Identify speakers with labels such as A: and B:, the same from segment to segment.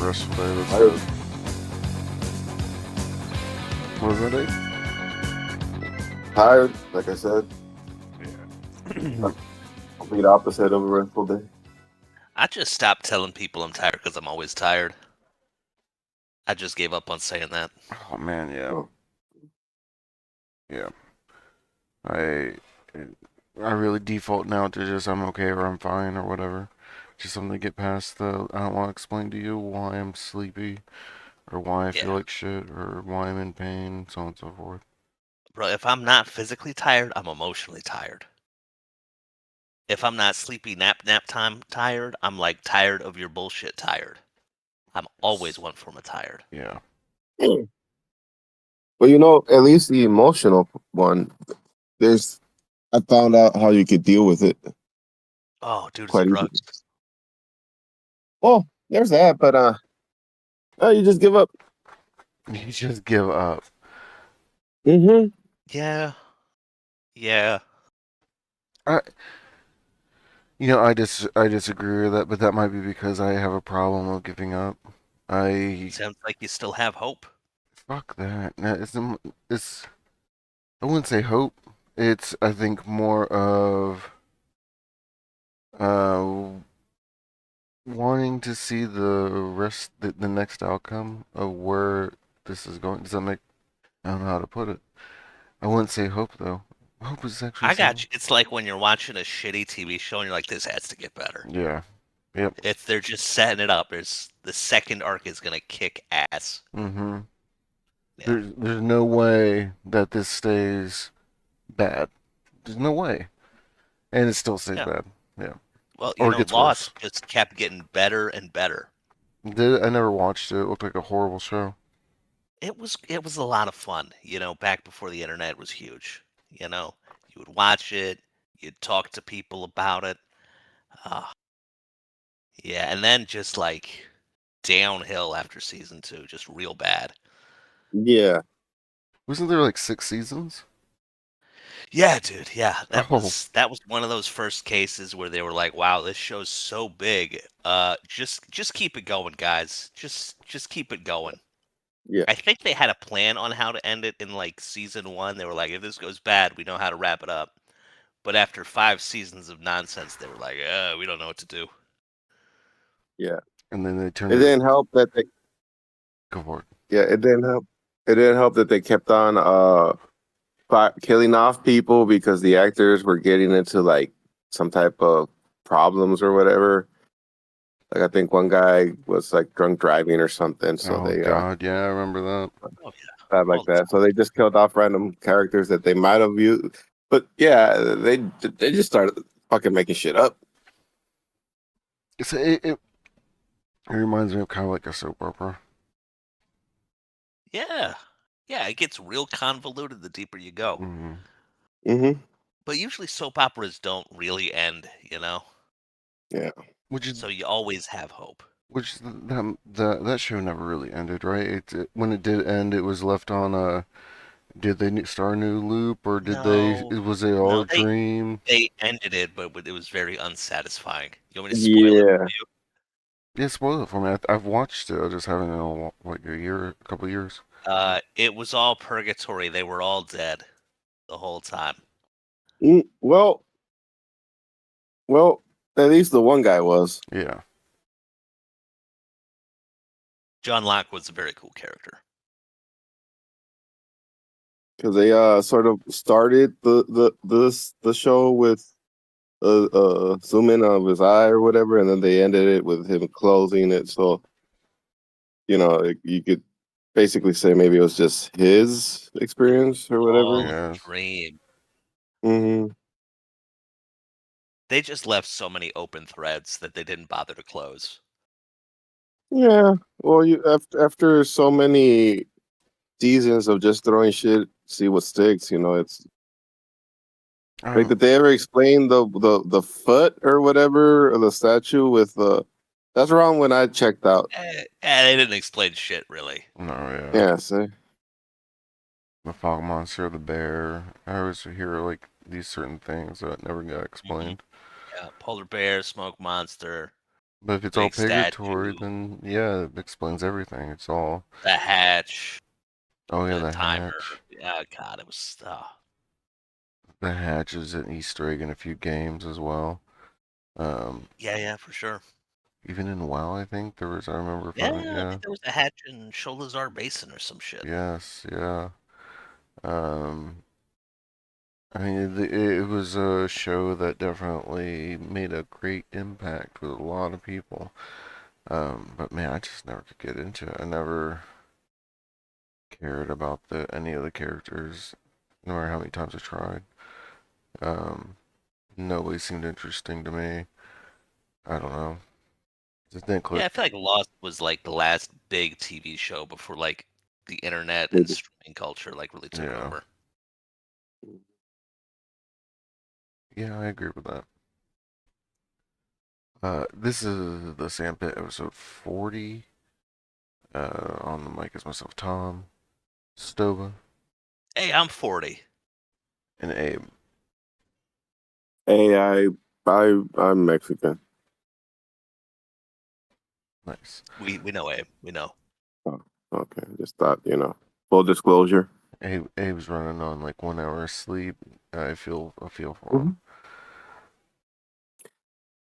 A: restful day. That's
B: Tired.
A: it. What was that, Dave?
B: Tired, like I said.
A: Yeah.
B: Complete opposite of a restful day.
C: I just stopped telling people I'm tired because I'm always tired. I just gave up on saying that.
A: Oh man, yeah,
B: Oh.
A: yeah. I I really default now to just I'm okay or I'm fine or whatever. Just something to get past the I don't want to explain to you why I'm sleepy or why I feel
C: Yeah.
A: like shit or why I'm in pain, so on and so forth.
C: Bro, if I'm not physically tired, I'm emotionally tired. If I'm not sleepy nap time tired, I'm like tired of your bullshit tired. I'm always one form of tired.
A: Yeah.
B: Well, at least the emotional one, I found out how you could deal with it
C: Oh, dude, it's
B: quite easily.
C: drugs.
B: Well, there's that, but you just give up.
A: You just give up.
B: Mm-hmm.
C: Yeah. Yeah.
A: I I disagree with that, but that might be because I have a problem of giving up.
C: Sounds like you still have hope.
A: Fuck that. It's I wouldn't say hope. It's I think more of uh wanting to see the next outcome of where this is going. Does that make I don't know how to put it. I wouldn't say hope though. Hope is actually
C: I got
A: so
C: you. It's like when you're watching a shitty TV show and you're like, this has to get better.
A: yeah. Yep.
C: If they're just setting it up, the second arc is gonna kick ass.
A: Mm-hmm.
C: Yeah.
A: There's no way that this stays bad. There's no way. And it still stays
C: Yeah.
A: bad. Yeah.
C: Well,
A: Or it gets worse.
C: Lost just kept getting better and better.
A: I never watched it. It looked like a horrible show.
C: It was a lot of fun, back before the internet was huge. You would watch it, you'd talk to people about it. Uh, yeah, and then just like downhill after season 2, just real bad.
B: Yeah.
A: Wasn't there like 6 seasons?
C: Yeah, dude. Yeah, that
A: Oh.
C: was one of those first cases where they were like, "Wow, this show's so big. Just keep it going, guys. Just keep it going."
B: Yeah.
C: I think they had a plan on how to end it in like season 1. They were like, "If this goes bad, we know how to wrap it up." But after 5 seasons of nonsense, they were like, we don't know what to do."
B: Yeah.
A: And then they turned
B: It
A: it.
B: didn't help that they.
A: Go for it.
B: Yeah, it didn't help. It didn't help that they kept on killing off people because the actors were getting into like some type of problems or whatever. Like I think one guy was like drunk driving or something, so
A: Oh
B: they
A: God, yeah, I remember that.
C: Oh yeah.
B: bad like that. So they just killed off random characters that they might have used. But yeah, they just started fucking making shit up.
A: It reminds me of kind of like a soap opera.
C: Yeah. Yeah, it gets real convoluted the deeper you go.
A: Mm-hmm.
B: Mm-hmm.
C: But usually soap operas don't really end,
B: Yeah.
C: So you always have hope.
A: Which that show never really ended, right? When it did end, it was left on a. Did they start a new loop, or did
C: No,
A: Was it all
C: no,
A: a dream?
C: they ended it, but it was very unsatisfying. You want me to spoil it
B: Yeah.
C: for you?
A: Yeah, spoil it for me. I've watched it. I just haven't in like a couple years.
C: It was all purgatory. They were all dead the whole time.
B: Well, at least the one guy was.
A: Yeah.
C: John Locke was a very cool character.
B: Because they sort of started the show with zoom in of his eye or whatever, and then they ended it with him closing it. So you could basically say maybe it was just his experience or whatever.
C: All
A: Yes.
C: a dream.
B: Mm-hmm.
C: They just left so many open threads that they didn't bother to close.
B: Yeah. Well, you after so many seasons of just throwing shit, see what sticks. It's like, did they ever explain the foot or whatever, or the statue with the? That's wrong when I checked out.
C: They didn't explain shit really.
A: No, yeah.
B: Yeah. See.
A: The fog monster, the bear. I always hear like these certain things that never got explained.
C: Yeah, polar bear, smoke monster.
A: But if it's all
C: big
A: purgatory,
C: statue,
A: then yeah, it explains everything. It's all.
C: the hatch,
A: Oh yeah,
C: the
A: the
C: timer.
A: hatch.
C: Yeah, God, it was.
A: The hatch is an Easter egg in a few games as well. Um,
C: Yeah, yeah, for sure.
A: even in WoW, I think there was. I remember finding.
C: Yeah, I
A: Yeah.
C: think there was a hatch in Sholazar Basin or some shit.
A: Yes. Yeah. Um, I mean, it was a show that definitely made a great impact with a lot of people. But man, I just never could get into it. I never cared about any of the characters, no matter how many times I tried. Um, Nobody seemed interesting to me. I don't know. Just didn't
C: Yeah,
A: click.
C: I feel like Lost was like the last big TV show before like the internet and
B: Maybe.
C: streaming culture like really took
A: Yeah.
C: over.
A: Yeah, I agree with that. This is the Sandpit episode 40. On the mic is myself, Tom, Stova,
C: Hey, I'm 40.
A: and Abe.
B: Hey, I'm Mexican.
A: Nice.
C: We know Abe. We know.
B: Oh, okay, just thought full disclosure.
A: Abe's running on like 1 hour of sleep. I feel for
B: Mhm.
A: him.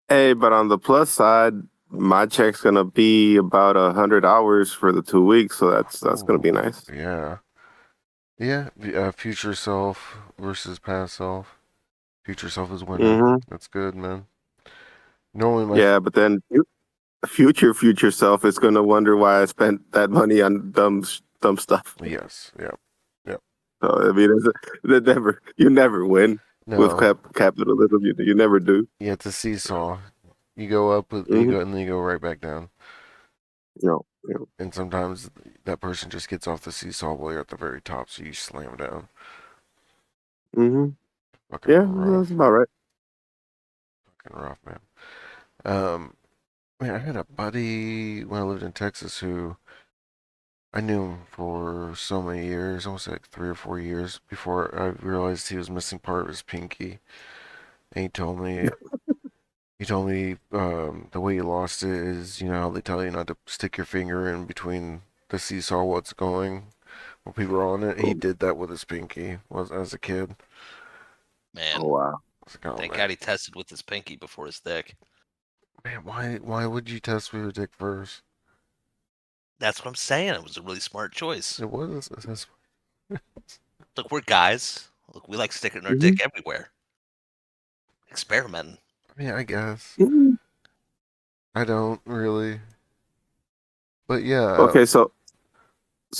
B: Hey, but on the plus side, my check's gonna be about 100 hours for the 2 weeks, so that's gonna
A: Oh,
B: be nice.
A: yeah. Yeah, future self versus past self. Future self is winning.
B: Hmm.
A: That's good, man. Normally,
B: Yeah, but then future self is gonna wonder why I spent that money on dumb stuff.
A: yes, yeah, yeah.
B: So I mean, you never win with
A: No,
B: capitalism. You never do.
A: yeah, it's a seesaw. You go up with you
B: Hmm.
A: go, and then you go right back down.
B: You know.
A: And sometimes that person just gets off the seesaw while you're at the very top, so you slam down.
B: Hmm.
A: Fucking
B: Yeah, that's
A: rough,
B: about right.
A: fucking rough, man. Um, Man, I had a buddy when I lived in Texas who I knew him for so many years, almost like 3 or 4 years before I realized he was missing part of his pinky. And he told me the way he lost it is, how they tell you not to stick your finger in between the seesaw while it's going, while people are on it. He
B: Oh,
A: did that with his pinky was as a kid.
C: Man,
B: oh wow.
A: I was like, oh
C: thank
A: man,
C: God he tested with his pinky before his dick.
A: man, why would you test for your dick first?
C: That's what I'm saying. It was a really smart choice.
A: It was. That's,
C: Look, we're guys. Look, we like sticking our
B: Hmm.
C: dick everywhere. Experimenting.
A: I mean, I guess
B: Hmm.
A: I don't really, but yeah,
B: Okay, so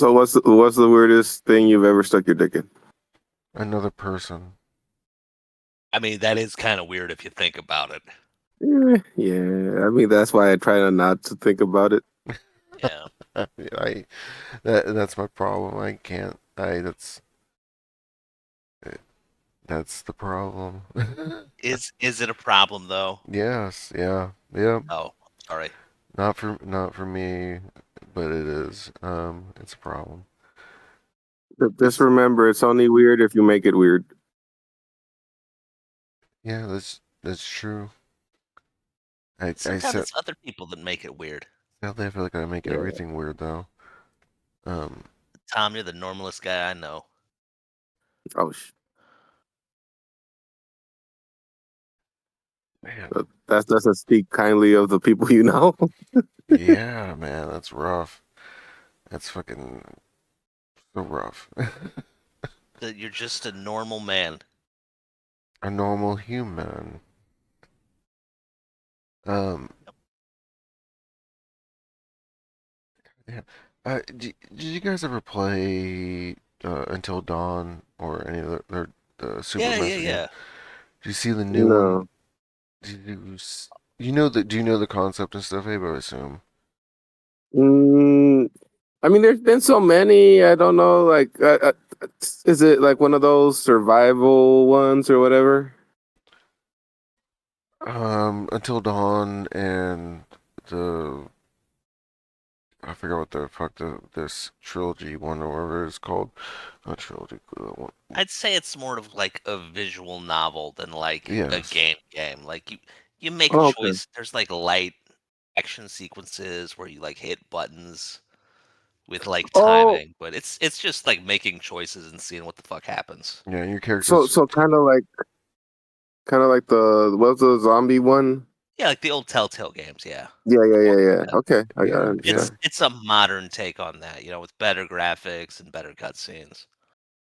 B: what's the weirdest thing you've ever stuck your dick in?
A: another person.
C: I mean, that is kind of weird if you think about it.
B: Yeah. I mean, that's why I try not to think about it.
C: Yeah.
A: I that's my problem. I can't. That's the problem.
C: Is it a problem though?
A: Yes, yeah, yeah.
C: Oh, sorry.
A: Not for me, but it is. It's a problem.
B: Just
A: It's
B: remember, it's only weird if you make it weird.
A: yeah. That's true. I
C: Sometimes
A: said
C: it's other people that make it weird.
A: sadly I feel like I make
B: Yeah.
A: everything weird though. Um,
C: Tom, you're the normalest guy I know.
B: Oh,
A: man,
B: that doesn't speak kindly of the people you know.
A: yeah, man, that's rough. That's fucking so rough.
C: That you're just a normal man.
A: A normal human. Um, yeah. Did you guys ever play Until Dawn or any of the Super
C: Yeah, yeah,
A: Massive games?
C: yeah.
A: Did you see the new one?
B: No.
A: Did you you know the do you know the concept and stuff, Abe? I assume.
B: Mm, I mean, there's been so many. I don't know. Like, is it like one of those survival ones or whatever?
A: Until Dawn and the I forgot what the fuck this trilogy one or whatever it's called. Not trilogy. One.
C: I'd say it's more of like a visual novel than like a
A: Yes.
C: game. Like you make a
B: Oh, okay.
C: choice. There's like light. action sequences where you like hit buttons with like
B: Oh,
C: timing, but it's just like making choices and seeing what the fuck happens.
A: Yeah, your
B: so
A: characters.
B: so kind of like the what's the zombie one?
C: Yeah, like the old Telltale games, yeah.
B: Yeah, yeah,
C: The
B: yeah,
C: one,
B: yeah.
C: yeah.
B: Okay, I
A: Yeah, yeah.
C: It's
B: understand.
C: it's a modern take on that, with better graphics and better cutscenes.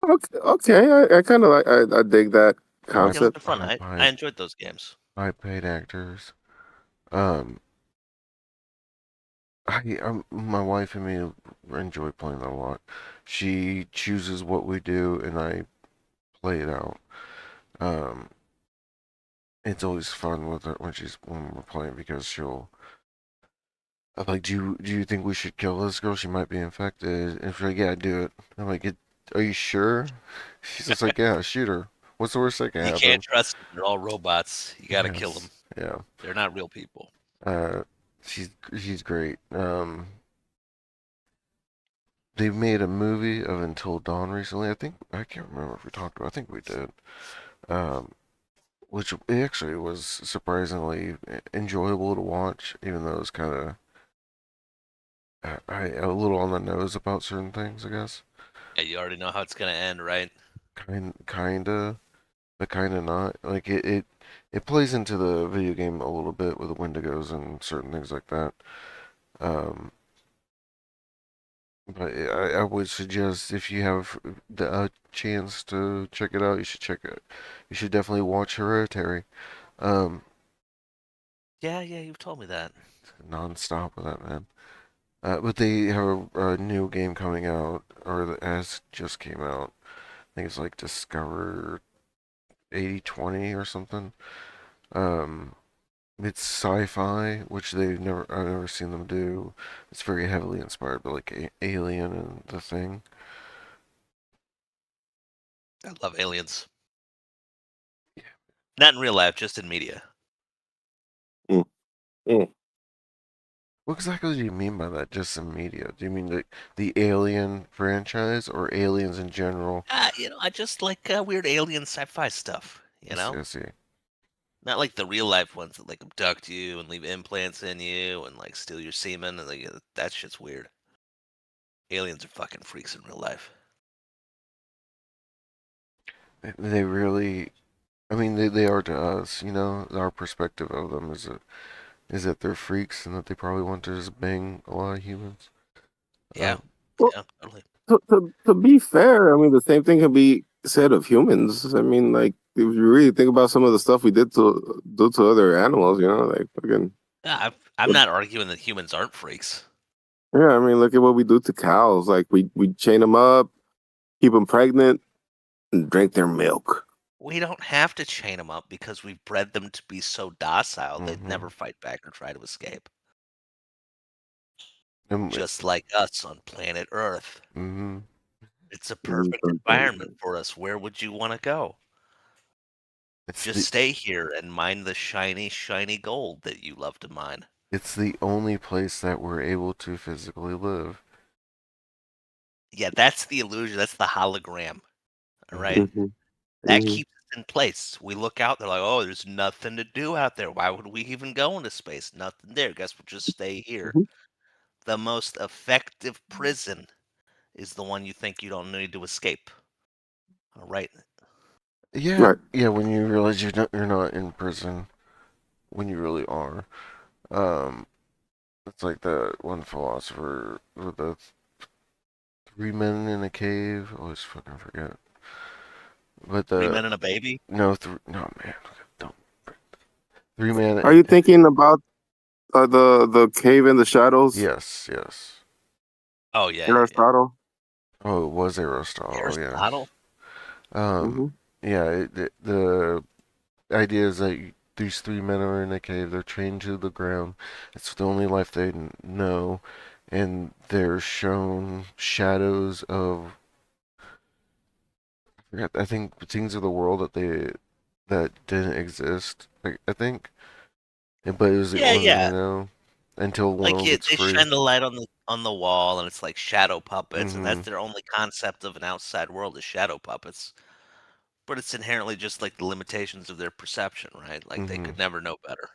B: Okay, okay. I kind of like I dig that
A: High,
C: Yeah,
B: concept.
C: they're fun. I enjoyed those games.
A: high paid actors. Um, my wife and me enjoy playing that a lot. She chooses what we do, and I play it out. Um, it's always fun with her when we're playing because I'm like, do you think we should kill this girl? She might be infected. And she's like, yeah, do it. I'm like, are you sure? She's just like, yeah, shoot her. What's the worst that can
C: You can't
A: happen?
C: trust them. They're all robots. You gotta kill them.
A: Yes, yeah.
C: They're not real people.
A: Uh, she's great. They made a movie of Until Dawn recently. I can't remember if we talked about. I think we did. Um, which it actually was surprisingly enjoyable to watch, even though it was kind of a little on the nose about certain things, I guess.
C: Yeah, you already know how it's gonna end, right?
A: Kinda, but kinda not. Like it plays into the video game a little bit with the Wendigos and certain things like that. Um, but I would suggest if you have the chance to check it out, you should check it. You should definitely watch Hereditary. Um,
C: Yeah, yeah, you've told me that.
A: non-stop with that man. But they have a new game coming out, or that has just came out. I think it's like Discover 8020 or something. Um, it's sci-fi, which I've never seen them do. It's very heavily inspired by like Alien and The Thing.
C: I love aliens. Not in real life, just in media.
B: Mm, mm.
A: What exactly do you mean by that? Just in media? Do you mean the Alien franchise or aliens in general?
C: I just like weird alien sci-fi stuff.
A: I see.
C: Not like the real life ones that like abduct you and leave implants in you and like steal your semen and like that shit's weird. Aliens are fucking freaks in real life.
A: They really, I mean, they are to us, you know. Our perspective of them is that they're freaks and that they probably want to just bang a lot of humans.
C: Yeah,
B: Well,
C: yeah, totally.
B: to be fair, I mean the same thing can be said of humans. I mean, like if you really think about some of the stuff we did to do to other animals, like fucking.
C: Yeah, I'm not arguing that humans aren't freaks.
B: Yeah, I mean, look at what we do to cows. Like we chain them up, keep them pregnant, and drink their milk.
C: We don't have to chain them up because we've bred them to be so docile they'd
A: Mm-hmm.
C: never fight back or try to escape.
A: And,
C: Just like us on planet Earth.
A: mm-hmm.
C: It's a perfect environment for us. Where would you want to go?
A: It's
C: Just
A: the
C: stay here and mine the shiny, shiny gold that you love to mine.
A: it's the only place that we're able to physically live.
C: Yeah, that's the illusion. That's the hologram. All right.
A: Mm-hmm.
B: Hmm.
C: That
B: Hmm.
C: keeps us in place. We look out, they're like, oh, there's nothing to do out there. Why would we even go into space? Nothing there. Guess we'll just stay here.
B: Hmm.
C: The most effective prison is the one you think you don't need to escape. All right.
A: Yeah,
B: Right.
A: yeah. When you realize you're not in prison, when you really are. Um, it's like that one philosopher with the three men in a cave. I always fucking forget. But
C: Three
A: the
C: men and a baby.
A: no man, don't three man.
B: Are you thinking about the cave in the shadows,
A: Yes, yes.
C: Oh yeah, yeah, yeah.
B: Aristotle?
A: Oh, it was Aristotle. Yeah.
C: Aristotle.
A: Um,
B: Hmm.
A: yeah. The idea is that these three men are in a cave. They're chained to the ground. It's the only life they know, and they're shown shadows of. I forgot. I think things of the world that didn't exist. I think, but it was the
C: Yeah,
A: only thing they
C: yeah.
A: know until one of
C: Like
A: them gets
C: they
A: free.
C: shine the light on the wall, and it's like shadow puppets, and
A: Mm-hmm.
C: that's their only concept of an outside world is shadow puppets. But it's inherently just like the limitations of their perception, right? Like they
A: Mm-hmm.
C: could never know better.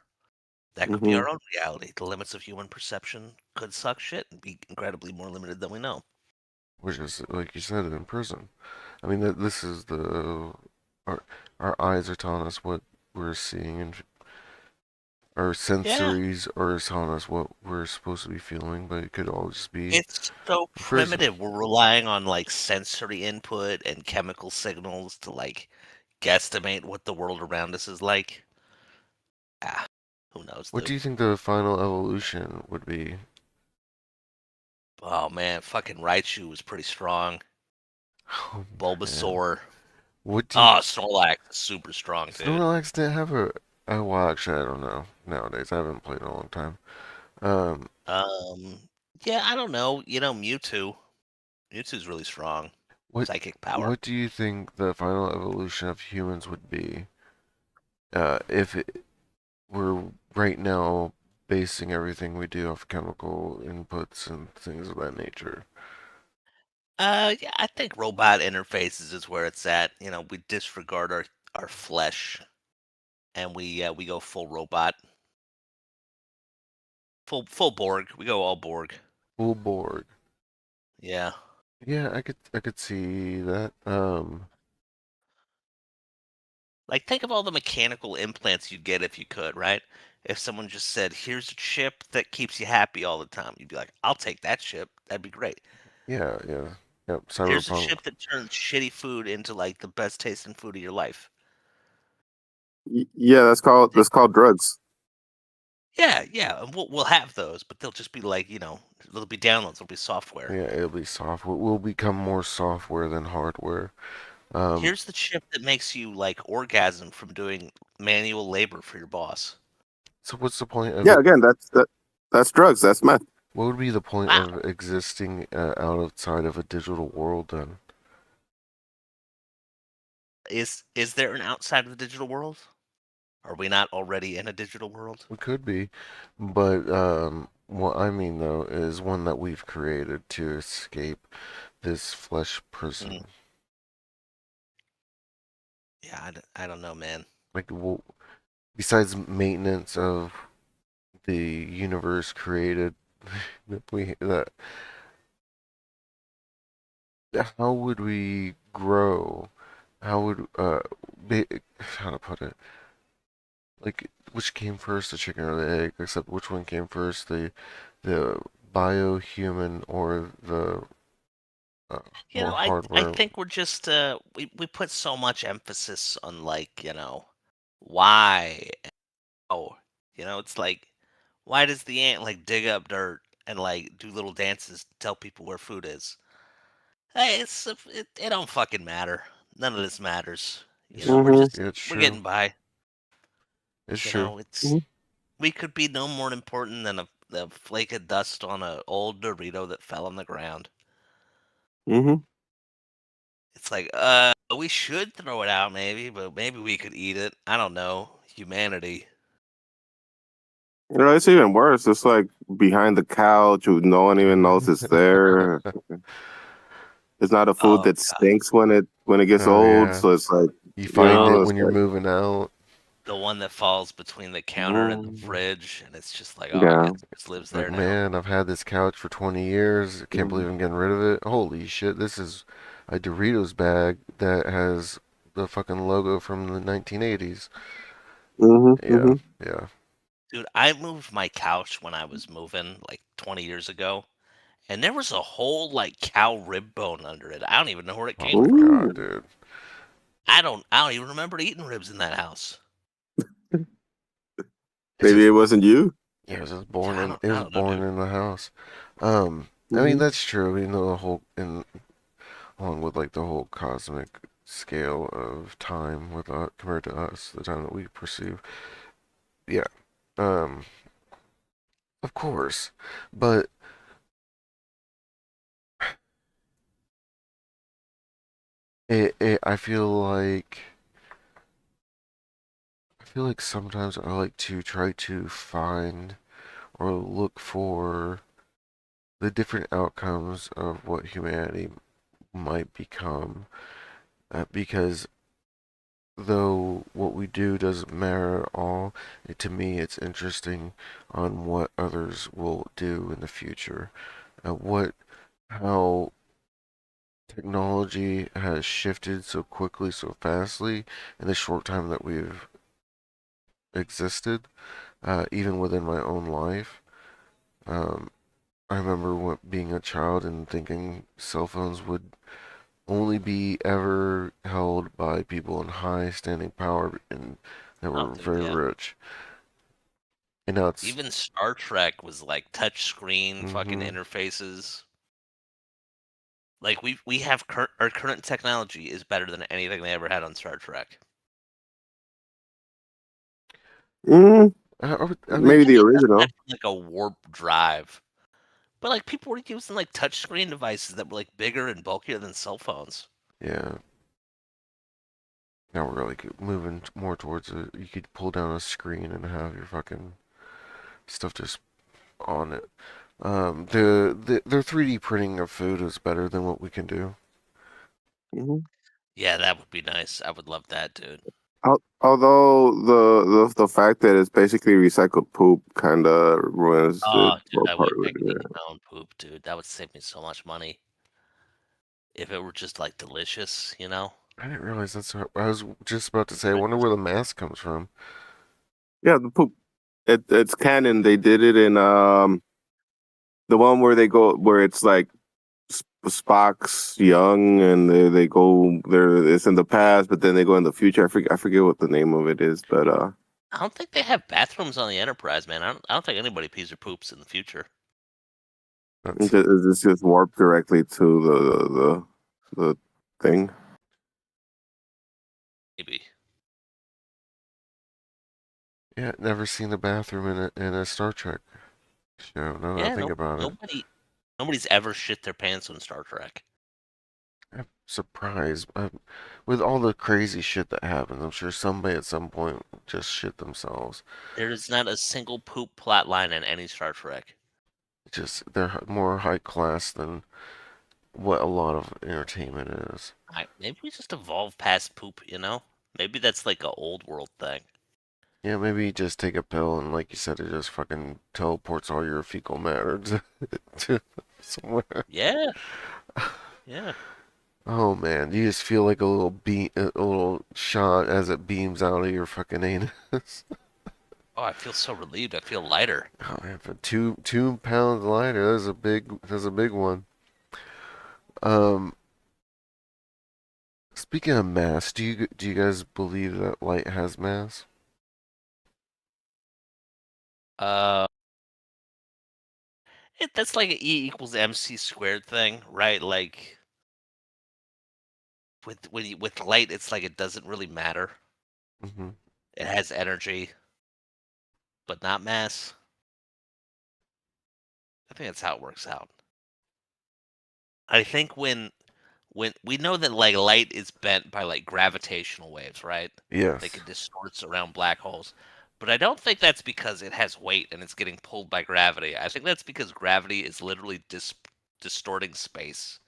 C: That could be
B: Hmm.
C: our own reality. The limits of human perception could suck shit and be incredibly more limited than we know.
A: Which is like you said in prison. I mean, this is the our our eyes are telling us what we're seeing, and our
C: Yeah,
A: sensories are telling us what we're supposed to be feeling, but it could all just be
C: it's so
A: a prison.
C: primitive. We're relying on like sensory input and chemical signals to like guesstimate what the world around us is like. Ah, who knows,
A: What do
C: dude?
A: you think the final evolution would be?
C: Oh man, fucking Raichu was pretty strong.
A: Oh man,
C: Bulbasaur.
A: what do you?
C: Oh, Snorlax is super strong, dude.
A: Snorlax didn't have a. Well, actually, I don't know. Nowadays, I haven't played in a long time. Um,
C: Um, yeah, I don't know. Mewtwo. Mewtwo's really strong.
A: what
C: Psychic power.
A: what do you think the final evolution of humans would be? If we're right now basing everything we do off chemical inputs and things of that nature.
C: Yeah, I think robot interfaces is where it's at. We disregard our flesh and we go full robot, full Borg. We go all Borg.
A: Full Borg.
C: Yeah.
A: Yeah, I could see that.
C: Like think of all the mechanical implants you'd get if you could, right? If someone just said, "Here's a chip that keeps you happy all the time," you'd be like, "I'll take that chip. That'd be great."
A: Yeah, yeah. Yep,
C: Here's a
A: cyberpunk.
C: chip that turns shitty food into like the best tasting food of your life.
B: Yeah, that's called drugs.
C: Yeah, yeah, and we'll have those, but they'll just be like, it'll be downloads, it'll be software.
A: Yeah, it'll be software. We'll become more software than hardware. Um,
C: Here's the chip that makes you like orgasm from doing manual labor for your boss.
A: so what's the point of
B: Yeah,
A: it?
B: again, that's drugs. That's meth.
A: What would be the point
C: Wow.
A: of existing outside of a digital world then?
C: Is there an outside of the digital world? Are we not already in a digital world?
A: It could be, but what I mean though is one that we've created to escape this flesh
C: Mm,
A: prison.
C: yeah, I don't know, man.
A: Like, well, besides maintenance of the universe created, that how would we grow? How would be, how to put it? Like, which came first, the chicken or the egg? Except which one came first, the bio-human or the more
C: I
A: hardware?
C: think we're just we put so much emphasis on like, why. Oh, it's like why does the ant like dig up dirt and like do little dances to tell people where food is? Hey, it don't fucking matter. None of this matters. We're
B: Hmm.
C: just
A: Yeah, it's
C: we're
A: true.
C: getting by.
A: It's true.
C: It's we could be no more important than a flake of dust on a old Dorito that fell on the ground.
B: Hmm.
C: It's like, we should throw it out maybe, but maybe we could eat it. I don't know. Humanity.
B: It's even worse. It's like behind the couch, no one even knows it's there. It's not a food
C: Oh
B: that
C: god.
B: stinks when it gets
A: Oh
B: old.
A: yeah.
B: So it's like,
A: You find
C: Oh,
A: it
B: it's
A: when you're
B: like,
A: moving out.
C: the one that falls between the counter and the
B: mm,
C: fridge, and it's just like, oh, I
B: yeah.
C: guess it just lives
A: Like,
C: there now.
A: man, I've had this couch for 20 years. I can't
B: Hmm.
A: believe I'm getting rid of it. Holy shit, this is a Doritos bag that has the fucking logo from the 1980s.
B: Hmm.
A: Yeah,
B: Hmm.
A: yeah.
C: Dude, I moved my couch when I was moving like 20 years ago, and there was a whole like cow rib bone under it. I don't even know where it
A: Oh
C: came
A: my
C: from.
A: god,
B: Ooh.
A: dude.
C: I don't even remember eating ribs in that house.
A: It's
B: Maybe
A: just
B: it wasn't you.
A: yeah,
C: Yeah,
A: it
C: I
A: was
C: don't know,
A: born
C: dude.
A: in the house. I mean
B: Hmm.
A: that's true. You know the whole and along with like the whole cosmic scale of time with compared to us, the time that we perceive. Yeah. Um, of course. But I feel like sometimes I like to try to find or look for the different outcomes of what humanity might become because though what we do doesn't matter at all, to me it's interesting on what others will do in the future. What how technology has shifted so quickly, so fastly in the short time that we've existed, even within my own life. Um, I remember being a child and thinking cell phones would only be ever held by people in high standing power and that
C: Oh,
A: were
C: dude,
A: very
C: yeah.
A: rich. And now it's,
C: Even Star Trek was like touch screen fucking
A: mm-hmm,
C: interfaces. Like we have our current technology is better than anything they ever had on Star Trek.
B: Mm,
A: I mean,
B: maybe
C: I
B: the
C: mean,
B: original.
C: aside from like a warp drive, but like people were using like touch screen devices that were like bigger and bulkier than cell phones.
A: yeah, now we're like moving more towards you could pull down a screen and have your fucking stuff just on it. Their 3D printing of food is better than what we can do.
B: Mhm.
C: Yeah, that would be nice. I would love that, dude.
B: Although the fact that it's basically recycled poop kind of ruins it
C: Oh, dude,
B: for
C: I
B: part
C: wish
B: of
C: I
B: it.
C: could eat
B: Yeah.
C: my own poop, dude. That would save me so much money if it were just like delicious, you know?
A: I didn't realize that's how, I was just about to say, I
C: Right.
A: wonder where the mask comes from.
B: Yeah, the poop. It's canon. They did it in the one where they go where it's like Spock's young and they go there. It's in the past, but then they go in the future. I forget what the name of it is, but
C: I don't think they have bathrooms on the Enterprise, man. I don't think anybody pees or poops in the future.
A: That's,
B: it's just warped directly to the thing.
C: Maybe.
A: yeah, never seen the bathroom in a Star Trek show. Now that I
C: Yeah,
A: think
C: no,
A: about it,
C: nobody's ever shit their pants on Star Trek.
A: I'm surprised. With all the crazy shit that happens, I'm sure somebody at some point just shit themselves.
C: There is not a single poop plot line in any Star Trek.
A: Just they're more high class than what a lot of entertainment is.
C: Maybe we just evolved past poop, you know? Maybe that's like a old world thing.
A: Yeah, maybe just take a pill and, like you said, it just fucking teleports all your fecal matter to somewhere.
C: Yeah, yeah.
A: Oh man, you just feel like a little shot as it beams out of your fucking anus.
C: Oh, I feel so relieved. I feel lighter.
A: Oh man, for 2 pounds lighter, that's a big one. Um, speaking of mass, do you guys believe that light has mass?
C: Uh, that's like an E equals MC squared thing, right? Like with light, it's like it doesn't really matter.
A: Hmm.
C: It has energy, but not mass. I think that's how it works out. I think when we know that like light is bent by like gravitational waves, right? Like
A: Yes.
C: it distorts around black holes. But I don't think that's because it has weight and it's getting pulled by gravity. I think that's because gravity is literally distorting space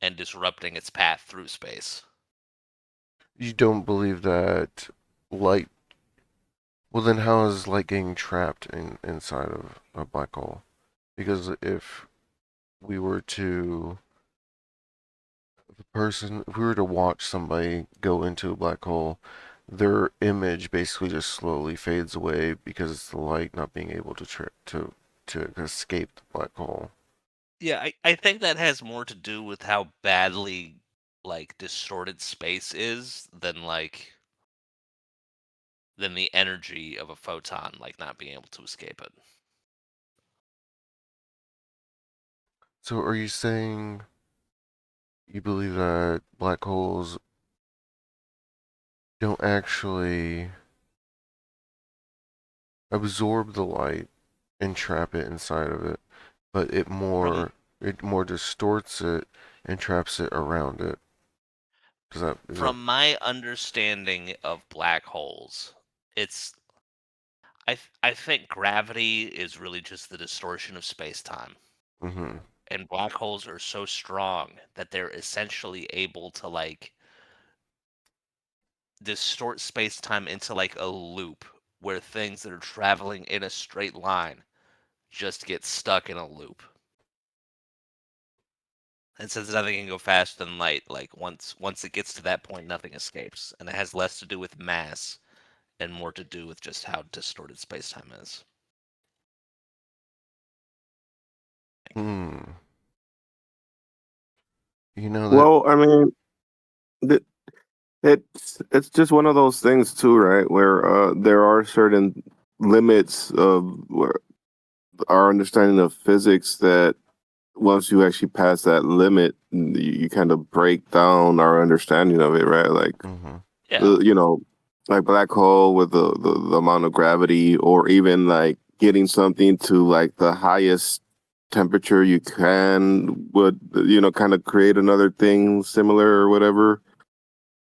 C: and disrupting its path through space.
A: You don't believe that light. Well, then how is light getting trapped inside of a black hole? Because we were to if we were to watch somebody go into a black hole, their image basically just slowly fades away because it's the light not being able to escape the black hole.
C: Yeah, I think that has more to do with how badly like distorted space is than the energy of a photon like not being able to escape it.
A: So are you saying you believe that black holes don't actually absorb the light and trap it inside of it, but
C: From
A: it more distorts it and traps it around it? Is that
C: from my understanding of black holes, it's I think gravity is really just the distortion of space-time.
A: mm-hmm.
C: And black holes are so strong that they're essentially able to like distort space time into like a loop where things that are traveling in a straight line just get stuck in a loop. And since nothing can go faster than light, like once it gets to that point, nothing escapes, and it has less to do with mass and more to do with just how distorted space time is.
A: Hmm. You know that.
B: Well, I mean, th- it's just one of those things too, right? Where there are certain limits of where our understanding of physics that once you actually pass that limit, you kind of break down our understanding of it, right? Like,
A: Hmm.
C: Yeah,
B: you know, like black hole with the amount of gravity, or even like getting something to like the highest temperature you can would, kind of create another thing similar or whatever.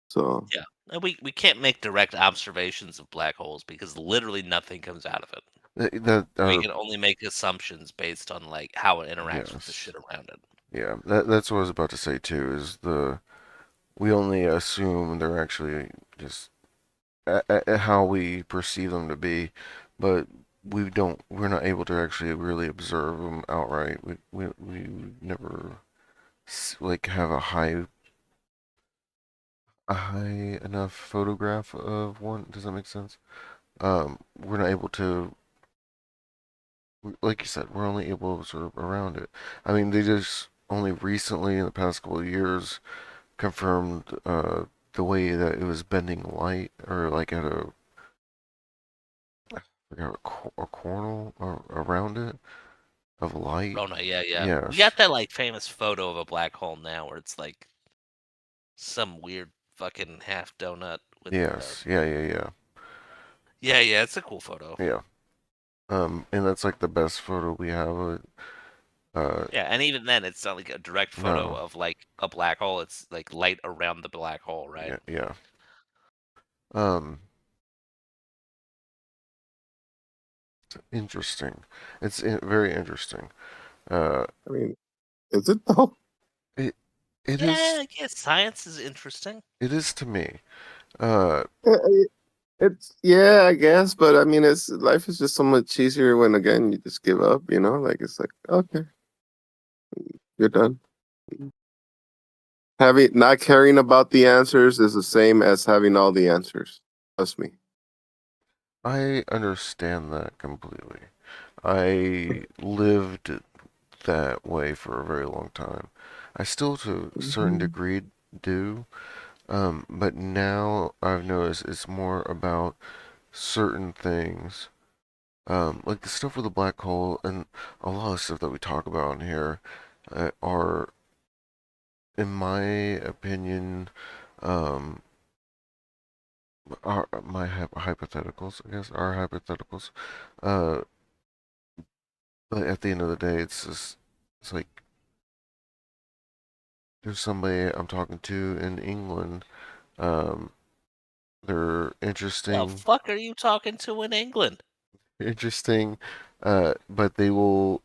B: So,
C: yeah. And we can't make direct observations of black holes because literally nothing comes out of it.
A: That
C: We can only make assumptions based on like how it interacts with the
A: yes.
C: shit around it.
A: Yeah, that's what I was about to say too. Is we only assume they're actually just how we perceive them to be, but we're not able to actually really observe them outright. We never like have a high enough photograph of one. Does that make sense? We're not able to, like you said, we're only able to observe around it. I mean, they just only recently in the past couple of years confirmed the way that it was bending light, or like at a corner or around it of light.
C: Oh no, yeah, yeah. We
A: Yes.
C: got that like famous photo of a black hole now where it's like some weird fucking half donut with
A: Yes. Yeah. Yeah. Yeah.
C: yeah, yeah, it's a cool photo.
A: Yeah. And that's like the best photo we have of it.
C: Yeah, and even then it's not like a direct photo
A: No.
C: of like a black hole, it's like light around the black hole, right?
A: Yeah. Yeah. Um, Interesting. It's very interesting. Uh,
B: I mean, is it though?
A: it it
C: Yeah,
A: is
C: I guess science is interesting.
A: it is to me. Uh,
B: It's yeah, I guess, but I mean, it's life is just so much easier when again you just give up. Like it's like okay, you're done. Having not caring about the answers is the same as having all the answers. Trust me.
A: I understand that completely. I lived that way for a very long time. I still, to a certain
B: Mhm.
A: degree, do. But now I've noticed it's more about certain things. Like the stuff with the black hole and a lot of stuff that we talk about in here are, in my opinion, um, are my hypotheticals, I guess, are hypotheticals. Uh, but at the end of the day, it's like there's somebody I'm talking to in England. Um, they're
C: The
A: interesting,
C: fuck are you talking to in England?
A: interesting, but they will.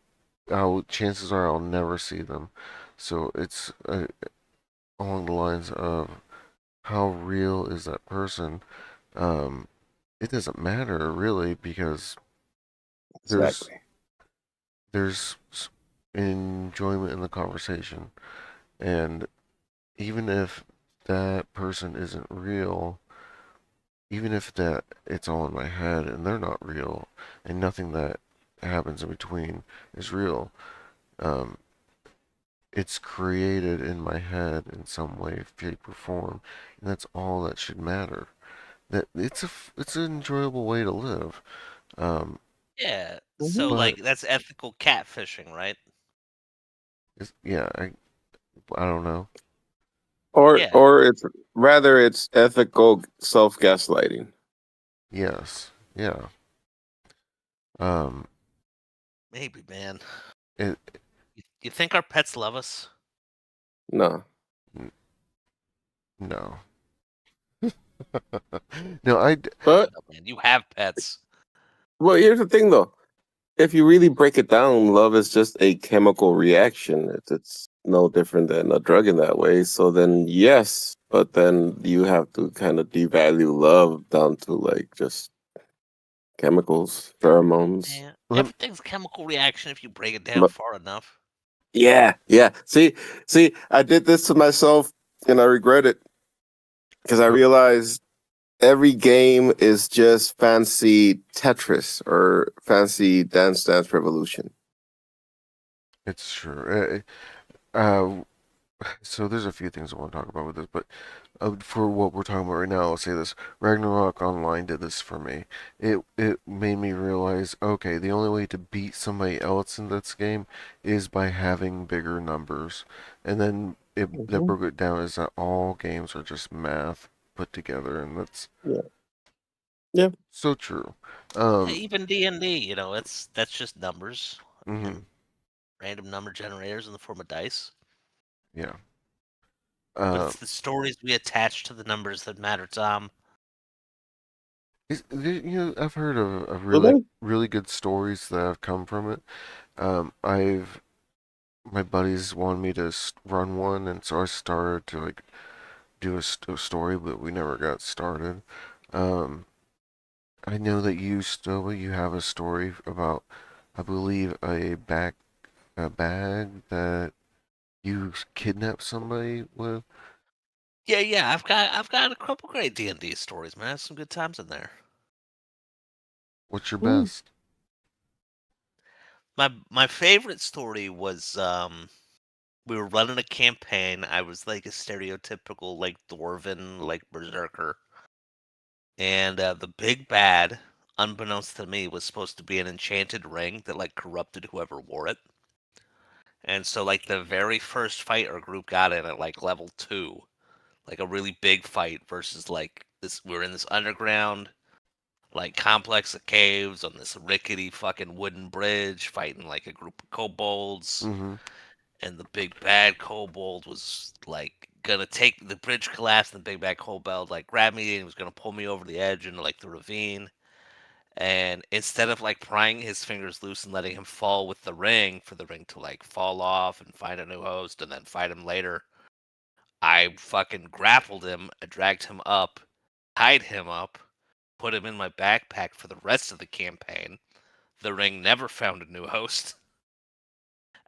A: Chances are I'll never see them. So it's along the lines of how real is that person? Um, it doesn't matter really because there's
B: Exactly.
A: there's enjoyment in the conversation, and even if that person isn't real, even if that it's all in my head and they're not real, and nothing that happens in between is real, um, it's created in my head in some way, shape, or form, and that's all that should matter. That it's an enjoyable way to live. Um,
C: Yeah, so
B: Mhm.
A: but
C: like that's ethical catfishing, right?
A: yeah, I don't know.
B: Or
C: Yeah,
B: or it's rather it's ethical self gaslighting.
A: Yes, yeah. Um,
C: maybe, man.
A: it
C: You think our pets love us?
B: No.
A: n- no, no.
B: But
C: Oh, man, you have pets.
B: well, here's the thing though. If you really break it down, love is just a chemical reaction. It's no different than a drug in that way. So then, yes, but then you have to kind of devalue love down to like just chemicals, pheromones.
C: Yeah,
A: Let,
C: everything's a chemical reaction if you break it down
B: But
C: far enough.
B: yeah, yeah. See, I did this to myself, and I regret it because I realized every game is just fancy Tetris or fancy Dance Revolution.
A: it's true. So there's a few things I want to talk about with this, but for what we're talking about right now, I'll say this: Ragnarok Online did this for me. It made me realize, okay, the only way to beat somebody else in this game is by having bigger numbers, and then it that
B: Hmm.
A: broke it down is that all games are just math put together, and that's
B: Yeah, yeah.
A: so true.
C: Yeah,
A: Um,
C: even D&D, that's just numbers
A: mhm,
C: and random number generators in the form of dice.
A: yeah.
C: But
A: Um,
C: it's the stories we attach to the numbers that matter, Tom.
A: I've heard of really
B: Really?
A: really good stories that have come from it. I've my buddies wanted me to run one, and so I started to like do a story, but we never got started. Um, I know that you have a story about, I believe, a bag that you kidnapped somebody with.
C: Yeah, I've got a couple great D&D stories, man. Some good times in there.
A: What's your
B: Hmm.
A: best?
C: My favorite story was we were running a campaign. I was like a stereotypical like dwarven like berserker, and the big bad, unbeknownst to me, was supposed to be an enchanted ring that like corrupted whoever wore it. And so like the very first fight our group got in at like level 2, like a really big fight versus like this, we were in this underground like complex of caves on this rickety fucking wooden bridge fighting like a group of kobolds,
A: Mm-hmm.
C: and the big bad kobold was like gonna take the bridge collapsed, and the big bad kobold like grabbed me and was gonna pull me over the edge into like the ravine. And instead of like prying his fingers loose and letting him fall with the ring for the ring to like fall off and find a new host and then fight him later, I fucking grappled him, dragged him up, tied him up, put him in my backpack for the rest of the campaign. The ring never found a new host,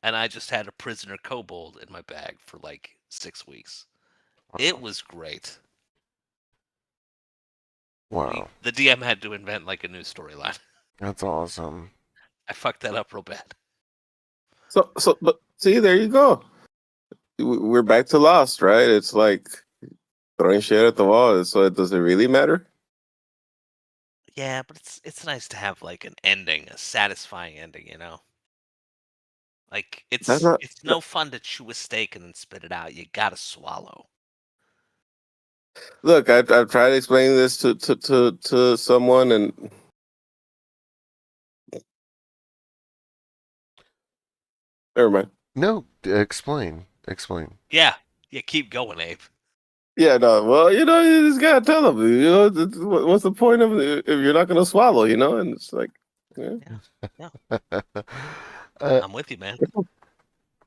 C: and I just had a prisoner kobold in my bag for like 6 weeks. It
A: Wow.
C: was great.
A: Wow.
C: The DM had to invent like a new storyline.
A: That's awesome.
C: I fucked that up real bad.
B: But see, there you go. We're back to Lost, right? It's like throwing shit at the wall. So does it really matter?
C: Yeah, but it's nice to have like an ending, a satisfying ending. Like
B: That's
C: it's
B: not.
C: it's no fun to chew a steak and then spit it out. You gotta swallow.
B: Look, I've tried explaining this to someone, and never mind.
A: No, explain. Explain.
C: Yeah, yeah, keep going, Abe.
B: Yeah, no. Well, you just gotta tell them. What's the point of it if you're not gonna swallow? And it's like, yeah,
C: Yeah, yeah,
A: uh,
C: I'm with you, man.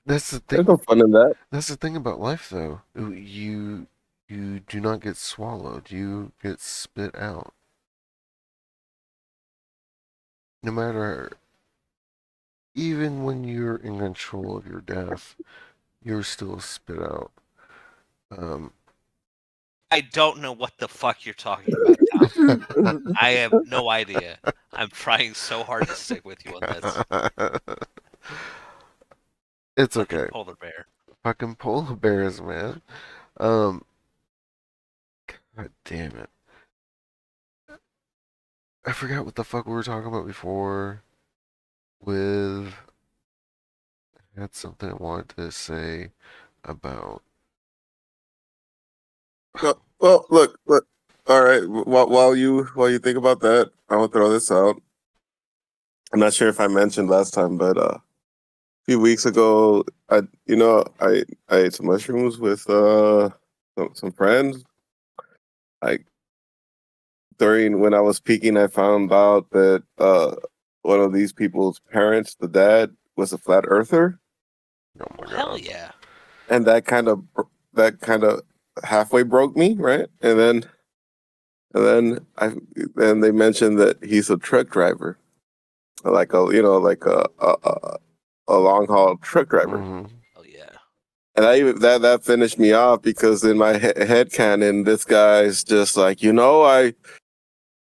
A: that's the
B: there's
A: thing.
B: no fun in that.
A: That's the thing about life, though. You do not get swallowed. You get spit out. No matter, even when you're in control of your death, you're still spit out. Um,
C: I don't know what the fuck you're talking about, Tom. I have no idea. I'm trying so hard to stick with you on this.
A: it's
C: Fucking
A: okay.
C: polar bear.
A: Fucking polar bears, man. Um, God damn it. I forgot what the fuck we were talking about before. With I had something I wanted to say about.
B: Well, look. All right. While you think about that, I will throw this out. I'm not sure if I mentioned last time, but a few weeks ago, I ate some mushrooms with some friends. I During when I was peaking, I found out that one of these people's parents, the dad, was a flat earther.
A: Oh
C: Oh
A: my
C: hell
A: god.
C: yeah.
B: and that kind of halfway broke me, right? And then they mentioned that he's a truck driver, like a long haul truck driver.
A: Hmm.
C: Oh yeah.
B: And that finished me off because in my head canon, this guy's just like,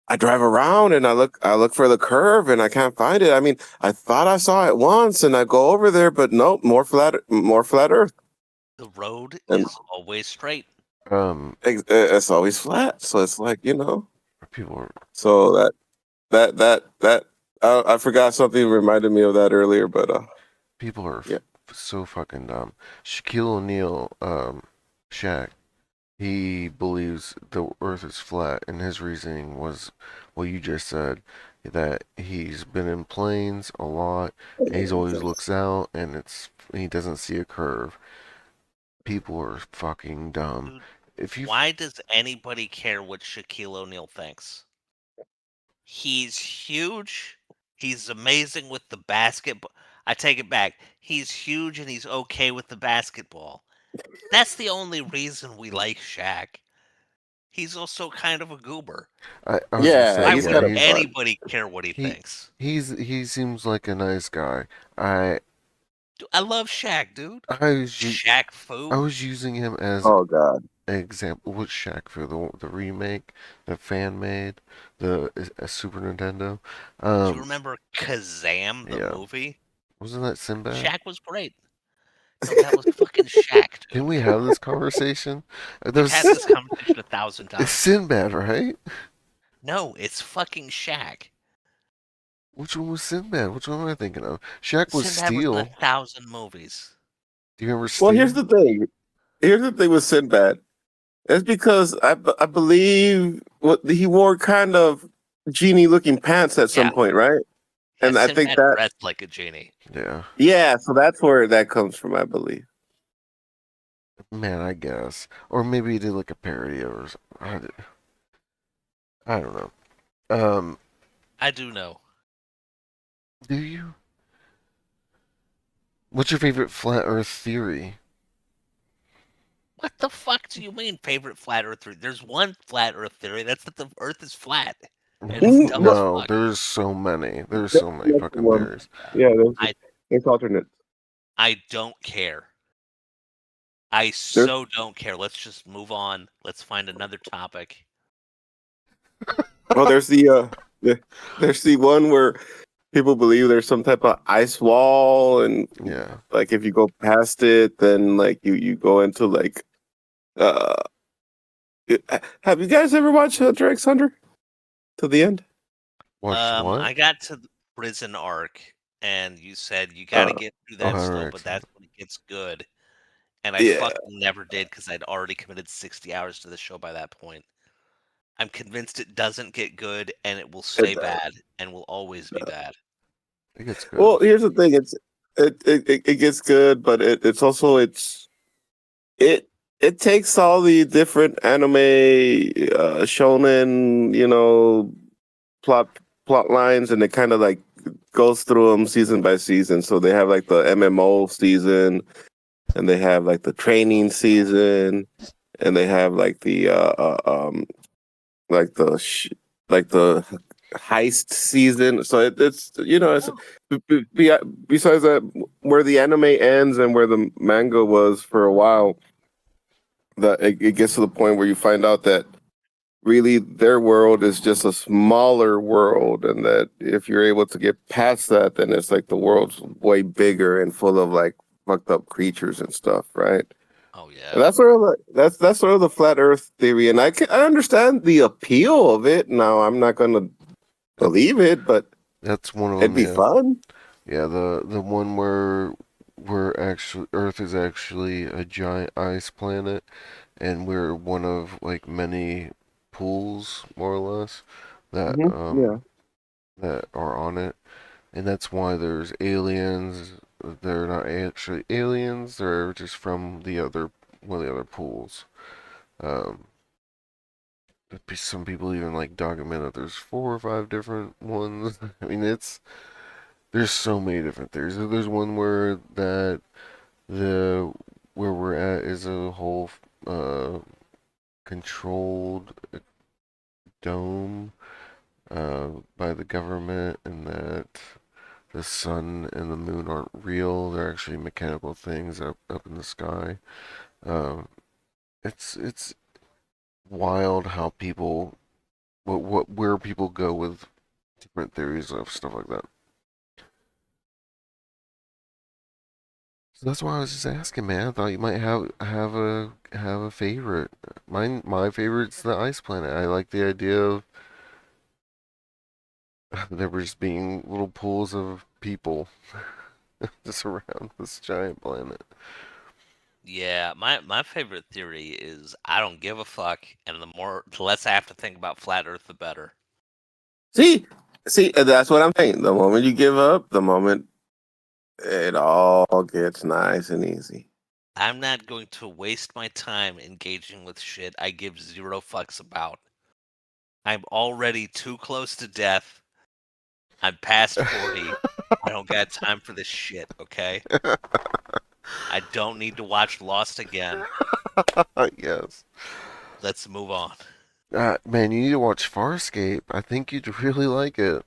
B: I drive around and I look for the curve and I can't find it. I mean, I thought I saw it once and I go over there, but nope, more flat Earth,
C: The road
B: and
C: is always straight.
B: it's always flat. So it's like
A: People are
B: so that I forgot something reminded me of that earlier, but
A: people are
B: yeah.
A: so fucking dumb. Shaquille O'Neal, Shaq, he believes the Earth is flat, and his reasoning was what you just said, that he's been in planes a lot, and he's always looks out, and he doesn't see a curve. People are fucking dumb.
C: Dude,
A: If you,
C: why does anybody care what Shaquille O'Neal thinks? He's huge. He's amazing with the basketball. I take it back. He's huge and he's okay with the basketball. That's the only reason we like Shaq. He's also kind of a goober.
A: I was gonna
B: Yeah,
A: say,
C: Why
B: he's
C: would
A: yeah,
B: kind of fun.
C: anybody care what he
A: he,
C: thinks?
A: he seems like a nice guy. I,
C: Dude, I love Shaq, dude.
A: I was,
C: Shaq
A: I
C: Fu.
A: was using him as
B: Oh God.
A: an example. What Shaq for the remake, the fan made, the Super Nintendo.
C: Do you
A: Um,
C: remember Kazam, the
A: yeah,
C: movie?
A: wasn't that Sinbad?
C: Shaq was great. No, that was fucking Shaq,
A: Can
C: dude.
A: we have this conversation?
C: We've had this
A: There's
C: conversation 1,000
A: it's
C: times.
A: Sinbad, right?
C: No, it's fucking Shaq.
A: Which one was Sinbad? Which one am I thinking of? Shaq was
C: Sinbad was in
A: Steel.
C: 1,000 movies.
A: Do you remember
B: Well, here's
A: Steel?
B: the thing. Here's the thing with Sinbad. It's because I believe what he wore kind of genie looking pants at some
C: Yeah,
B: point, right?
C: yeah.
B: And I think
C: Sinbad
B: that
C: dressed like a genie.
A: Yeah.
B: yeah, so that's where that comes from, I believe.
A: Man, I guess. Or maybe he did like a parody of I don't know.
C: I do know.
A: Do you? What's your favorite flat Earth theory?
C: What the fuck do you mean favorite flat Earth theory? There's one flat Earth theory. That's that the Earth is flat, and it's dumb as
A: No,
C: fuck.
A: there's so many. There's
B: There's
A: so many
B: another
A: fucking
B: one.
A: theories.
B: Yeah,
C: I
B: there's alternates.
C: I don't care. I
B: There's
C: so don't care. Let's just move on. Let's find another topic.
B: well, the, there's the one where people believe there's some type of ice wall, and
A: Yeah.
B: like if you go past it, then like you go into like uh. Have you guys ever watched Hunter x Hunter to the end?
A: Watched what?
C: I got to the prison arc, and you said you got to
B: Uh,
C: get through
A: Oh,
C: that
A: Hunter
C: slow, but
A: X.
C: that's when it gets good. And I
B: yeah.
C: fucking never did because I'd already committed 60 hours to the show by that point. I'm convinced it doesn't get good, and it will
B: It
C: stay
B: does.
C: bad, and will always be bad.
A: It gets good.
B: Well, here's the thing. It gets good, but it's also it it takes all the different anime shonen plot plot lines, and it kind of like goes through them season by season. So they have like the MMO season, and they have like the training season, and they have like like the sh- like the heist season. So it's
C: Oh,
B: besides that, where the anime ends and where the manga was for a while, that it gets to the point where you find out that really their world is just a smaller world, and that if you're able to get past that, then it's like the world's way bigger and full of like fucked up creatures and stuff, right?
C: oh
B: And
C: yeah.
B: that's sort of the flat Earth theory, and I understand the appeal of it. Now I'm not gonna
A: That
B: believe it, but
A: that's one of
B: it'd
A: them.
B: be
A: Yeah.
B: fun.
A: Yeah. The one where actually Earth is actually a giant ice planet, and we're one of like many pools, more or less, that
B: Yeah.
A: that are on it, and that's why there's aliens. They're not actually aliens. They're just from the other one of the other pools. Um, some people even like document that there's 4 or 5 different ones. I mean, there's so many different theories. There's one where that the where we're at is a whole controlled dome by the government, and that the sun and the moon aren't real. They're actually mechanical things up in the sky. Um, it's wild how people what where people go with different theories of stuff like that. So that's why I was just asking, man. I thought you might have a favorite. My favorite's the ice planet. I like the idea of there just being little pools of people just around this giant planet.
C: Yeah, my favorite theory is I don't give a fuck, and the less I have to think about flat Earth, the better.
B: See, see, that's what I'm saying. The moment you give up, the moment it all gets nice and easy.
C: I'm not going to waste my time engaging with shit I give zero fucks about. I'm already too close to death. I'm past 40. I don't got time for this shit, okay? I don't need to watch Lost again.
A: Yes.
C: Let's move on.
A: Man, you need to watch Farscape. I think you'd really like it.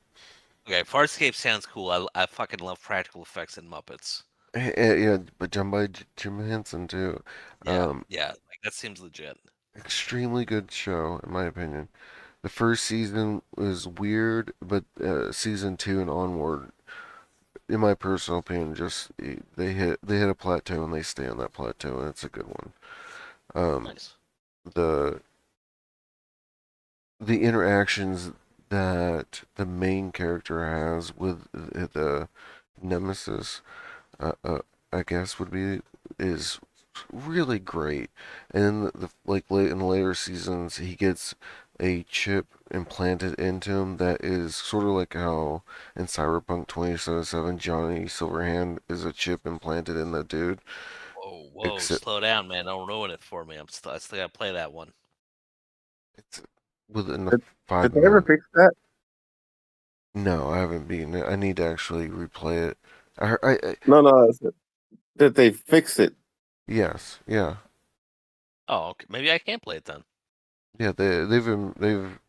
C: Okay, Farscape sounds cool. I fucking love practical effects and Muppets.
A: Yeah, but done by Jim Henson too.
C: Yeah,
A: Um,
C: yeah, like that seems legit.
A: Extremely good show, in my opinion. The first season was weird, but season two and onward, in my personal opinion, just they hit a plateau and they stay on that plateau, and it's a good one. Um,
C: Nice.
A: the the interactions that the main character has with the nemesis, uh, uh, I guess would be is really great. And like late in the later seasons, he gets a chip implanted into him that is sort of like how in Cyberpunk 2077 Johnny Silverhand is a chip implanted in the dude.
C: Whoa, whoa,
A: Except
C: slow down, man. Don't ruin it for me. I still gotta play that one.
A: it's within the
B: Did,
A: five
B: did they ever
A: minute.
B: fix that?
A: No, I haven't beaten it. I need to actually replay it. I
B: No, no. Did they fix it?
A: yes, yeah,
C: Oh, okay. Maybe I can play it then.
A: yeah. They've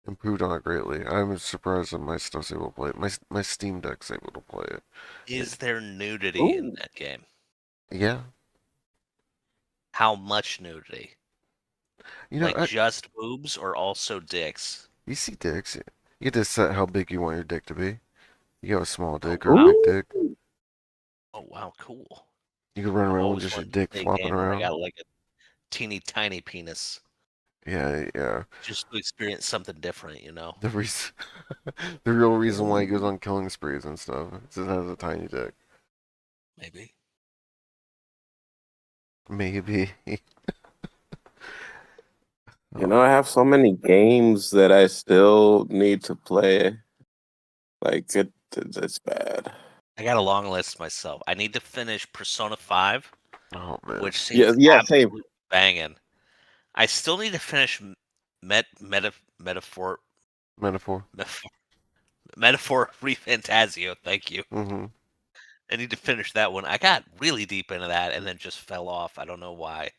A: improved on it greatly. I'm surprised that my stuff's able to play it. My Steam Deck's able to play it.
C: Is there nudity in
B: Ooh.
C: that game?
A: Yeah,
C: How much nudity?
A: you know,
C: Like just boobs or also dicks?
A: you see dicks. You get to set how big you want your dick to be. You have a small
C: Oh
A: dick or a
C: wow.
A: big
B: Ooh.
A: dick.
C: Oh wow, cool.
A: You can run
C: I've
A: around with
C: always
A: just your
C: wanted to
A: dick
C: play a
A: flopping
C: game where I
A: around.
C: got like a teeny tiny penis
A: Yeah, yeah.
C: just to experience something different, you know?
A: The reason, the real reason why he goes on killing sprees and stuff is it has a tiny dick.
C: Maybe.
A: Maybe.
B: You know, I have so many games that I still need to play. Like it's bad.
C: I got a long list myself. I need to finish Persona 5,
A: Oh man.
C: which
B: Yeah,
C: seems
B: yeah, same.
C: absolutely banging. I still need to finish Metaphor
A: Metaphor.
C: Metaphor Metaphor Refantasio. Thank you.
A: Mm-hmm.
C: I need to finish that one. I got really deep into that and then just fell off. I don't know why.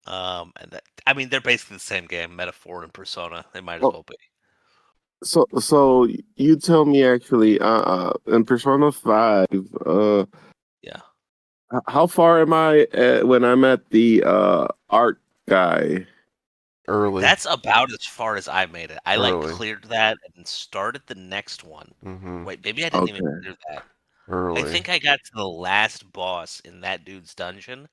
C: And I mean, they're basically the same game, Metaphor and Persona. They might as
B: Oh,
C: well be.
B: so you tell me actually, in Persona 5,
C: Yeah.
B: how far am I when I'm at the art guy?
A: Early.
C: That's about as far as I made it. I like
A: Early.
C: cleared that and started the next one.
A: Mm-hmm.
C: Wait, maybe I didn't even
B: Okay.
C: clear that. I
A: Early.
C: think I got to the last boss in that dude's dungeon,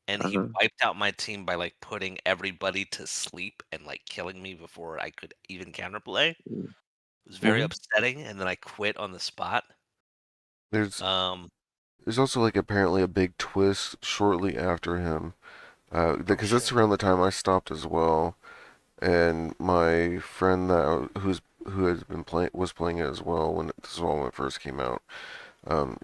C: and he
B: Uh-huh.
C: wiped out my team by like putting everybody to sleep and like killing me before I could even counterplay. It was very
B: Mhm.
C: upsetting, and then I quit on the spot.
A: There's
C: Um,
A: there's also like apparently a big twist shortly after him.
C: oh
A: Because that's
C: shit.
A: around the time I stopped as well. And my friend who has been playing was playing it as well when it first came out. Um,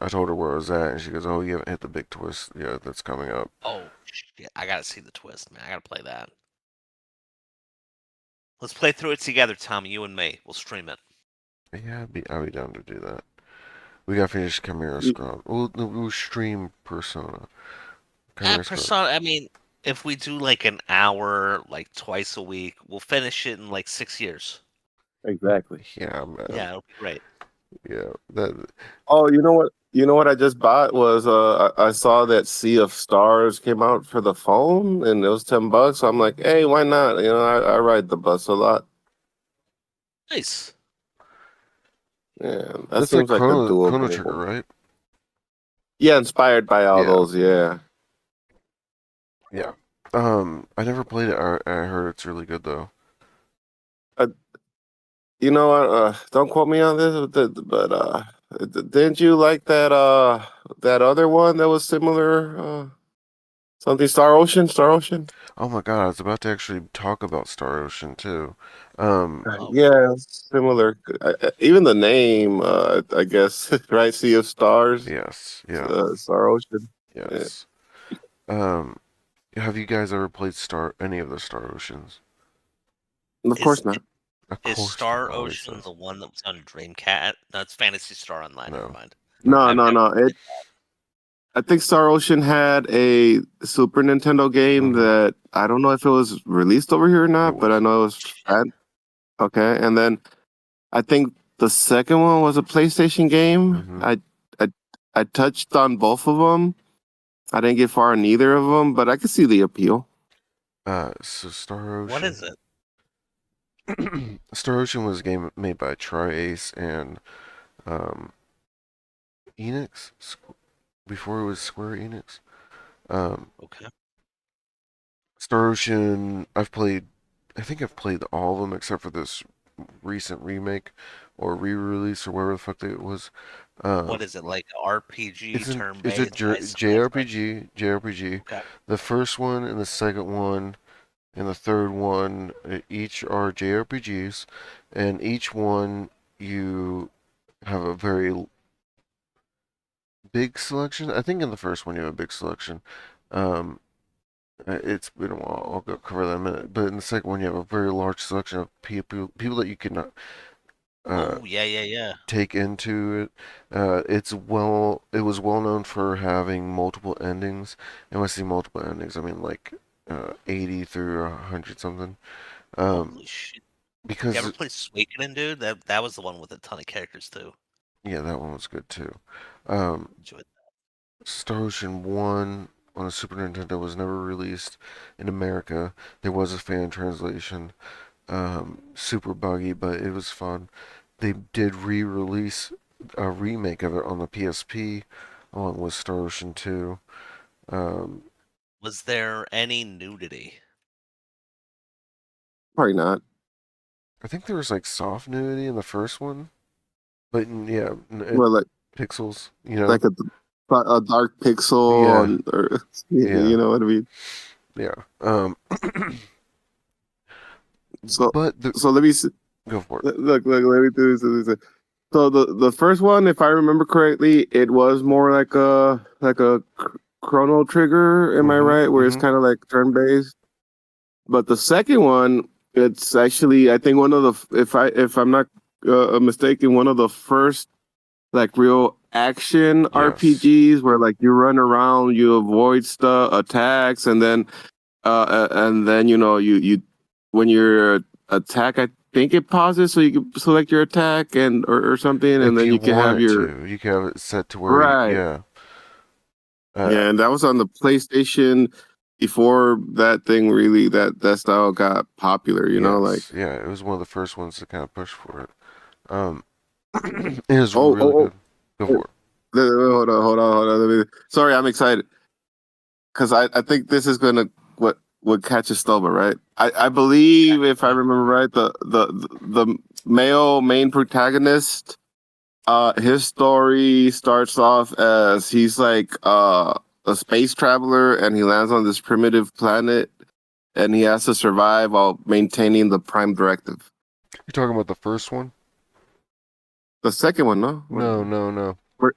A: I told her where I was at, and she goes, "Oh, you haven't hit the big twist yet that's coming up."
C: Oh shit. I gotta see the twist, man. I gotta play that. Let's play through it together, Tom. You and me. We'll stream it.
A: Yeah, I'd be down to do that. We gotta finish Chimera
B: Y-
A: Scrub. We'll stream Persona. Chimera Scrub.
C: Persona. I mean, if we do like an hour, like twice a week, we'll finish it in like 6 years.
B: Exactly.
A: Yeah, man.
C: Yeah, it'll be great.
A: Yeah, that.
B: Oh, you know what? You know what I just bought was I saw that Sea of Stars came out for the phone and it was $10. So I'm like, hey, why not? You know, I ride the bus a lot.
C: Nice.
B: Yeah, that
A: That's like
B: seems like a
A: Chrono Trigger,
B: doable.
A: right?
B: Yeah, inspired by all
A: Yeah,
B: those. Yeah.
A: yeah. I never played it. I heard it's really good though.
B: Uh, you know what? Don't quote me on this, but didn't you like that other one that was similar? Something Star Ocean, Star Ocean.
A: Oh my God, I was about to actually talk about Star Ocean too. Um,
C: Oh,
B: Yeah, similar. Even the name, I guess, right? Sea of Stars,
A: yes, yeah,
B: Star Ocean. Yeah.
A: yes. Um, have you guys ever played any of the Star Oceans?
B: Of
C: is
B: course not.
A: Of
C: is
A: course not,
C: Star Ocean
A: Alisa.
C: the one that was on Dreamcast? No, it's Fantasy Star Online. Never
A: No,
C: mind.
A: no.
B: No,
C: I've
B: no,
C: never
B: no.
C: played.
B: I think Star Ocean had a Super Nintendo game
A: Mm-hmm.
B: that I don't know if it was released over here or
A: It
B: not, but I
A: was.
B: know it was okay. And then I think the second one was a PlayStation game.
A: Mm-hmm.
B: I I touched on both of them. I didn't get far in either of them, but I could see the appeal.
A: So Star
C: What is
A: Ocean.
C: it?
A: Star Ocean was a game made by Tri-Ace and um, Enix before it was Square Enix. Um,
C: Okay.
A: Star Ocean, I think I've played all of them except for this recent remake or re-release or whatever the fuck it was.
C: What is it like? RPG,
A: It's a
C: turn-based, isometric?
A: JRPG.
C: Okay.
A: The first one and the second one and the third one each are JRPGs, and each one you have a very big selection. I think in the first one you have a big selection. Um, it's been a while. I'll go cover that in a minute. But in the second one, you have a very large selection of people that you can uh,
C: Oh, yeah, yeah, yeah.
A: take into it. It was well known for having multiple endings. And when I say multiple endings, I mean like 80 through 100 something. Um,
C: Holy shit. You ever
A: because
C: play Suikoden, dude? That was the one with a ton of characters too.
A: yeah, that one was good too. Um,
C: Enjoyed
A: Star Ocean 1 on the Super Nintendo was never released in America. There was a fan translation, super buggy, but it was fun. They did re-release a remake of it on the PSP along with Star Ocean 2. Um,
C: Was there any nudity?
B: Probably not.
A: I think there was like soft nudity in the first one, but yeah,
B: Well,
A: pixels,
B: like a dark pixel
A: Yeah,
B: on, or
A: yeah,
B: you know what I mean.
A: yeah.
B: So
A: But
B: so let me see.
A: go for it.
B: Look, let me do this. So the first one, if I remember correctly, it was more like a Chrono Trigger. Am I
A: Mm-hmm,
B: right? Where it's
A: mm-hmm.
B: kind of like turn based. But the second one, it's actually I think one of the if I'm not mistaken, one of the first like real action
A: Yes.
B: RPGs where like you run around, you avoid stuff, attacks, and then you know you when your attack, I think it pauses so you can select your attack and or something, and
A: If
B: then
A: you
B: you can
A: want
B: have
A: it
B: your
A: to, you can have it set to where,
B: right.
A: yeah. Uh,
B: Yeah, and that was on the PlayStation before that thing really that style got popular. You know, like
A: yes, yeah, it was one of the first ones to kind of push for it. Um, it is
B: oh
A: really
B: oh
A: good. Go
B: oh.
A: for it.
B: Hold on. Sorry, I'm excited because I think this is gonna what catches Stoma, right? I believe if I remember right, the male main protagonist, his story starts off as he's like a space traveler and he lands on this primitive planet and he has to survive while maintaining the Prime Directive.
A: You're talking about the first one?
B: The second one, no?
A: No, no, no.
B: Where,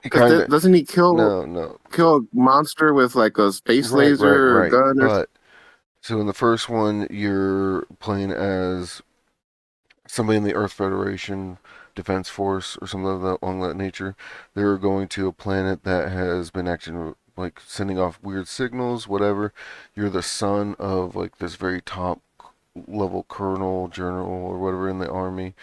A: He kind of,
B: doesn't he
A: no, no.
B: kill a monster with like a space
A: Right, right,
B: laser or a
A: right.
B: gun or
A: But so in the first one, you're playing as somebody in the Earth Federation defense force or something along that nature. They're going to a planet that has been acting like sending off weird signals, whatever. You're the son of like this very top level colonel, general, or whatever in the army.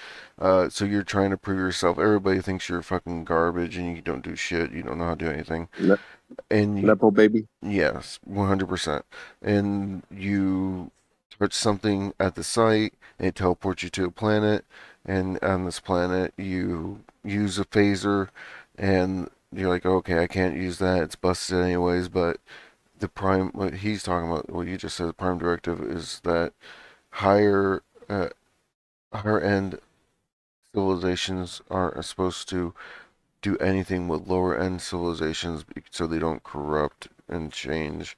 A: So you're trying to prove yourself. Everybody thinks you're fucking garbage and you don't do shit. You don't know how to do anything.
B: Ne-
A: And you,
B: Nepo baby.
A: yes, 100%. And you touch something at the site and it teleports you to a planet. And on this planet, you use a phaser and you're like, okay, I can't use that. It's busted anyways. But the prime, what he's talking about, what you just said, the prime directive is that higher higher end civilizations aren't supposed to do anything with lower end civilizations so they don't corrupt and change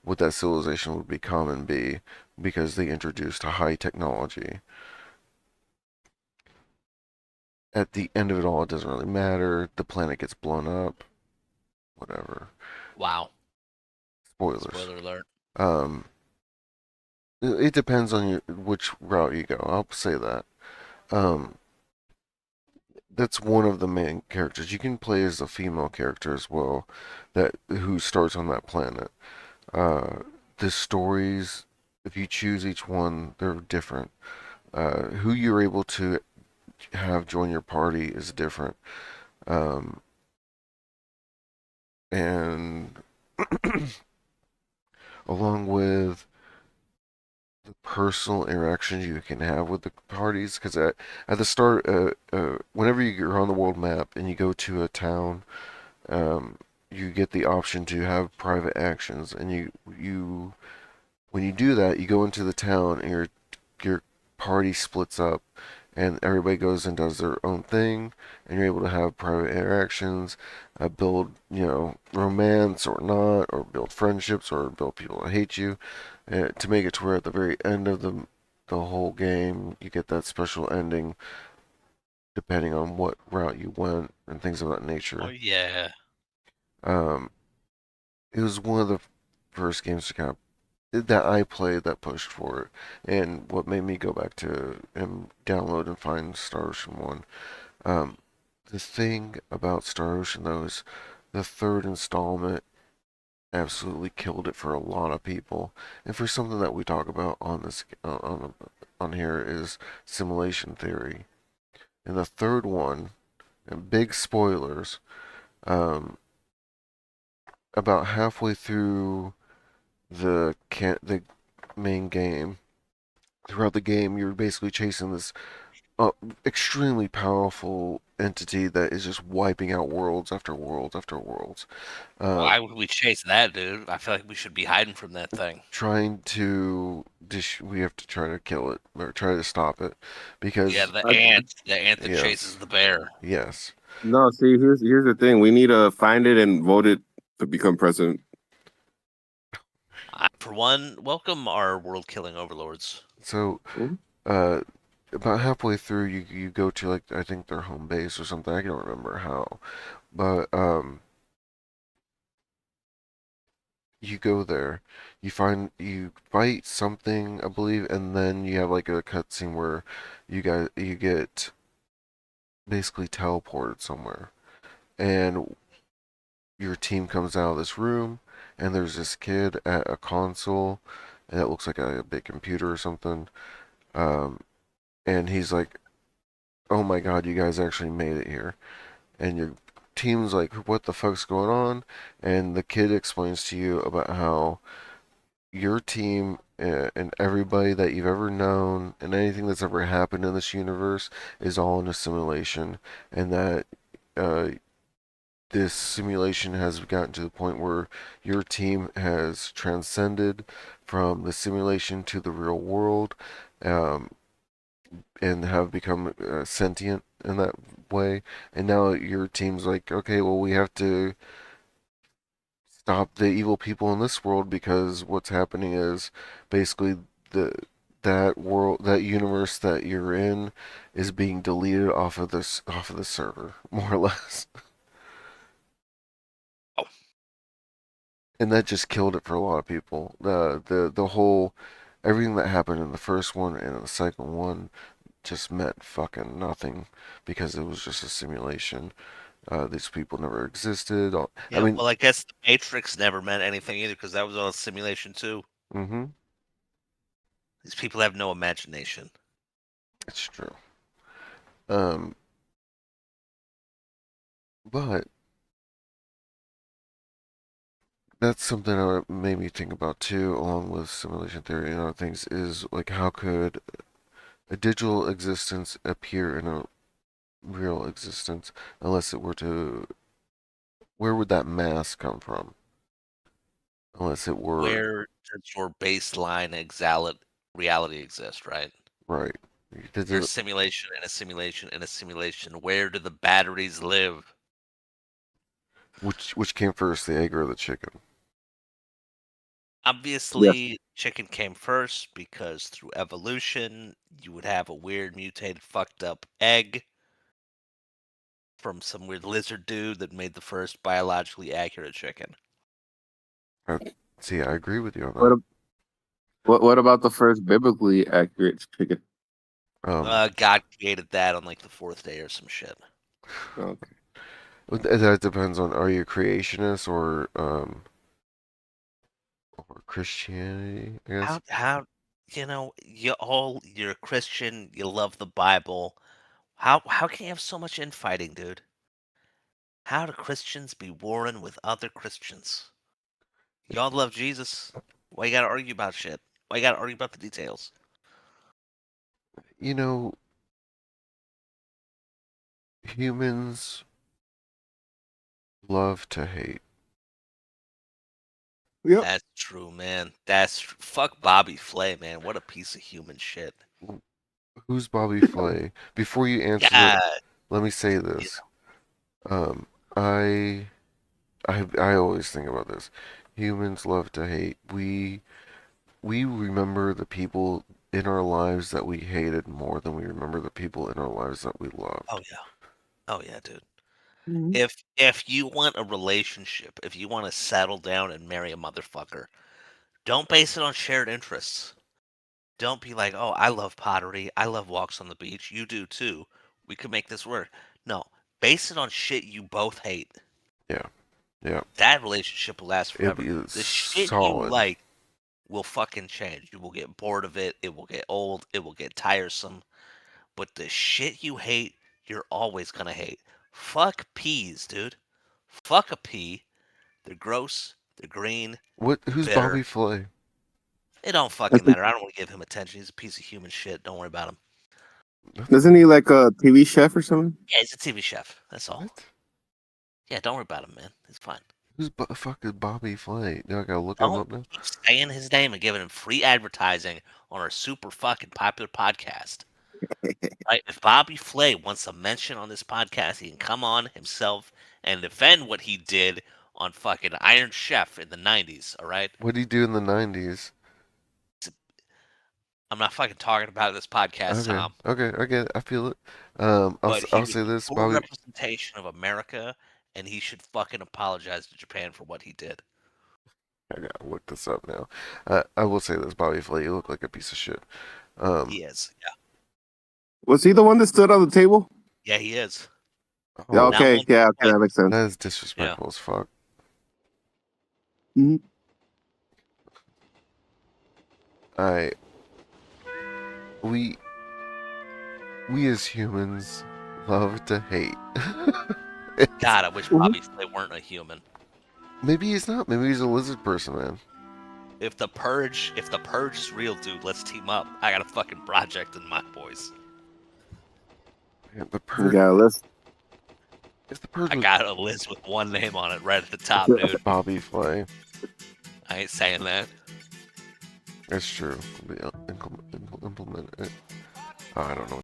A: what that civilization would become and be because they introduced a high technology. At the end of it all, it doesn't really matter. The planet gets blown up, whatever.
C: Wow.
A: Spoilers.
C: Spoiler alert.
A: Um, it depends on which route you go. I'll say that. Um, that's one of the main characters. You can play as a female character as well, that who starts on that planet. Uh, the stories, if you choose each one, they're different. Who you're able to have join your party is different. Um, and along with the personal interactions you can have with the parties, because at the start, whenever you're on the world map and you go to a town, um, you get the option to have private actions, and you when you do that, you go into the town and your party splits up and everybody goes and does their own thing, and you're able to have private interactions, build, romance or not, or build friendships, or build people that hate you, to make it to where at the very end of the whole game, you get that special ending, depending on what route you went and things of that
C: Oh
A: nature.
C: yeah.
A: Um, it was one of the first games to kind of that I played that pushed for it, and what made me go back to and download and find Star Ocean 1. Um, the thing about Star Ocean though is the third installment absolutely killed it for a lot of people, and for something that we talk about on this on here is simulation theory. And the third one, and big spoilers, um, about halfway through the main game, throughout the game, you're basically chasing this uh, extremely powerful entity that is just wiping out worlds after worlds after worlds.
C: Why would we chase that, dude? I feel like we should be hiding from that thing.
A: Trying to we have to try to kill it or try to stop it
C: Yeah,
A: because
C: the ant that chases
A: yes,
C: the bear.
A: yes.
B: No, see, here's the thing. We need to find it and vote it to become president.
C: I, for one, welcome our world-killing overlords.
A: So,
B: Mhm.
A: uh, about halfway through, you go to like I think their home base or something. I don't remember how, but you go there, you fight something, I believe, and then you have like a cutscene where you get basically teleported somewhere, and your team comes out of this room, and there's this kid at a console, and it looks like a big computer or something, um, and he's like, "Oh my God, you guys actually made it here," and your team's like, "What the fuck's going on?" And the kid explains to you about how your team and everybody that you've ever known and anything that's ever happened in this universe is all in a simulation, and that uh, this simulation has gotten to the point where your team has transcended from the simulation to the real world, um, and have become sentient in that way. And now your team's like, okay, well, we have to stop the evil people in this world because what's happening is basically the that world, that universe that you're in, is being deleted off of the server, more or less.
C: Oh,
A: And that just killed it for a lot of people. The whole everything that happened in the first one and in the second one just meant fucking nothing because it was just a simulation. These people never existed. I
C: Yeah,
A: mean,
C: well, I guess the Matrix never meant anything either because that was all a simulation too.
A: mm-hmm,
C: These people have no imagination.
A: it's true. Um, but that's something that made me think about too, along with simulation theory and other things, is like how could a digital existence appear in a real existence unless it were to, where would that mass come from? Unless it were,
C: Where does your baseline reality exist, right?
A: right.
C: You're a simulation in a simulation in a simulation. Where do the batteries live?
A: Which came first, the egg or the chicken?
B: Yes.
C: Obviously, chicken came first because through evolution, you would have a weird mutated fucked up egg from some weird lizard dude that made the first biologically accurate chicken.
A: Uh, See, I agree with you on
B: What
A: that.
B: ab- what about the first biblically accurate chicken?
C: God created that on like the fourth day or some shit.
B: Okay.
A: That depends on, are you a creationist or Christianity, I guess.
C: How you're a Christian, you love the Bible. How can you have so much infighting, dude? How do Christians be warring with other Christians? Y'all love Jesus. Why you gotta argue about shit? Why you gotta argue about the details?
A: You know, humans love to hate.
B: Yep.
C: That's true, man. Fuck Bobby Flay, man. What a piece of human shit.
A: Who's Bobby Flay? Before you answer that,
C: God,
A: let me say
C: you
A: this. Um, I, I always think about this. Humans love to hate. We remember the people in our lives that we hated more than we remember the people in our lives that we
C: oh
A: loved.
C: yeah, oh yeah, dude.
B: Mhm.
C: If you want a relationship, if you want to settle down and marry a motherfucker, don't base it on shared interests. Don't be like, oh, I love pottery. I love walks on the beach. You do too. We could make this work. No, base it on shit you both hate.
A: Yeah, yeah.
C: That relationship will last
A: It'd
C: forever.
A: be
C: The shit you
A: solid.
C: like will fucking change. You will get bored of it. It will get old. It will get tiresome. But the shit you hate, you're always gonna hate. Fuck peas, dude. Fuck a pea. They're gross. They're green.
A: What?
C: They're
A: Who's
C: bitter.
A: Bobby Flay?
C: It don't
B: I
C: fucking
B: think
C: matter. I don't want to give him attention. He's a piece of human shit. Don't worry about him.
A: That's
B: isn't he like a TV chef or something?
C: Yeah, he's a TV chef. That's all.
A: what?
C: Yeah, don't worry about him, man. It's fine.
A: Who's fuck is Bobby Flay? Now I gotta look him
C: Don't
A: up now.
C: keep saying his name and giving him free advertising on our super fucking popular podcast. Right? If Bobby Flay wants a mention on this podcast, he can come on himself and defend what he did on fucking Iron Chef in the 90s, all right?
A: What did he do in the '90s?
C: I'm not fucking talking about this podcast,
A: Okay,
C: Tom,
A: okay, I get it. I feel it.
C: but he
A: I'll
C: was
A: say
C: the
A: this,
C: full
A: Bobby.
C: representation of America, and he should fucking apologize to Japan for what he did.
A: I gotta look this up now. I will say this, Bobby Flay. You look like a piece of shit. Um.
C: He is. Yeah,
B: Was he the one that stood on the table?
C: yeah, he is.
B: Yeah,
A: Oh,
C: Not
B: okay,
C: once,
B: yeah,
C: but
B: okay,
C: twice.
B: that makes sense.
A: that is
C: Yeah.
A: disrespectful as fuck.
B: Mhm.
A: I we we as humans love to hate.
C: God, I wish
B: Mhm.
C: Bobby Flay weren't a human.
A: Maybe he's not. Maybe he's a lizard person, man.
C: If the purge is real, dude, let's team up. I got a fucking project in my boys.
A: Man, the
B: You
A: purge.
B: got a list.
A: If the purge
C: I
A: was
C: got a list with one name on it right at the top, dude.
A: Bobby Flay,
C: I ain't saying that.
A: that's true. Implement it. Oh, I don't know.